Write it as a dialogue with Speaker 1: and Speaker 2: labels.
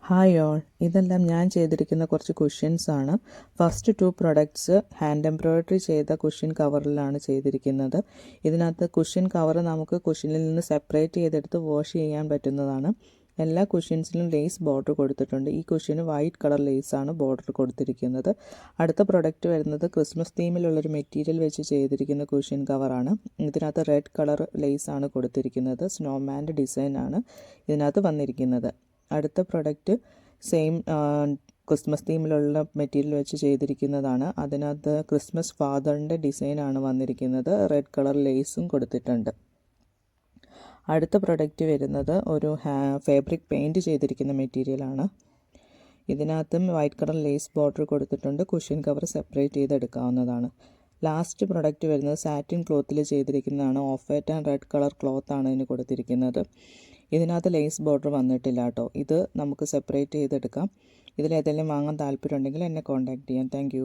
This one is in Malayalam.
Speaker 1: ഹായ് ഓൾ, ഇതെല്ലാം ഞാൻ ചെയ്തിരിക്കുന്ന കുറച്ച് കുഷ്യൻസ് ആണ്. ഫസ്റ്റ് 2 പ്രൊഡക്ട്സ് ഹാൻഡ് എംബ്രോയ്ഡറി ചെയ്ത കുഷ്യൻ കവറിലാണ് ചെയ്തിരിക്കുന്നത്. ഇതിനകത്ത് കുഷ്യൻ കവർ നമുക്ക് കുഷ്യനിൽ നിന്ന് സെപ്പറേറ്റ് ചെയ്തെടുത്ത് വാഷ് ചെയ്യാൻ പറ്റുന്നതാണ്. എല്ലാ കുഷ്യൻസിലും ലേസ് ബോർഡർ കൊടുത്തിട്ടുണ്ട്. ഈ കുഷ്യന് വൈറ്റ് കളർ ലേസാണ് ബോർഡർ കൊടുത്തിരിക്കുന്നത്. അടുത്ത പ്രൊഡക്റ്റ് വരുന്നത് ക്രിസ്മസ് തീമിലുള്ളൊരു മെറ്റീരിയൽ വെച്ച് ചെയ്തിരിക്കുന്ന കുഷ്യൻ കവറാണ്. ഇതിനകത്ത് റെഡ് കളർ ലേസാണ് കൊടുത്തിരിക്കുന്നത്. സ്നോമാൻ്റെ ഡിസൈനാണ് ഇതിനകത്ത് വന്നിരിക്കുന്നത്. അടുത്ത പ്രൊഡക്റ്റ് സെയിം ക്രിസ്മസ് തീമിലുള്ള മെറ്റീരിയൽ വെച്ച് ചെയ്തിരിക്കുന്നതാണ്. അതിനകത്ത് ക്രിസ്മസ് ഫാദറിൻ്റെ ഡിസൈനാണ് വന്നിരിക്കുന്നത്. റെഡ് കളർ ലേസും കൊടുത്തിട്ടുണ്ട്. അടുത്ത പ്രൊഡക്റ്റ് വരുന്നത് ഒരു ഫാബ്രിക് പെയിൻറ്റ് ചെയ്തിരിക്കുന്ന മെറ്റീരിയലാണ്. ഇതിനകത്തും വൈറ്റ് കളർ ലേസ് ബോർഡർ കൊടുത്തിട്ടുണ്ട്. കുഷ്യൻ കവർ സെപ്പറേറ്റ് ചെയ്തെടുക്കാവുന്നതാണ്. ലാസ്റ്റ് പ്രൊഡക്റ്റ് വരുന്നത് സാറ്റിൻ ക്ലോത്തിൽ ചെയ്തിരിക്കുന്നതാണ്. Off white and red colour ക്ലോത്താണ് ഇതിന് കൊടുത്തിരിക്കുന്നത്. ഇതിനകത്ത് ലേസ് ബോർഡർ വന്നിട്ടില്ല കേട്ടോ. ഇത് നമുക്ക് സെപ്പറേറ്റ് ചെയ്തെടുക്കാം. ഇതിലേതെങ്കിലും വാങ്ങാൻ താല്പര്യമുണ്ടെങ്കിൽ എന്നെ കോൺടാക്റ്റ് ചെയ്യാം. താങ്ക്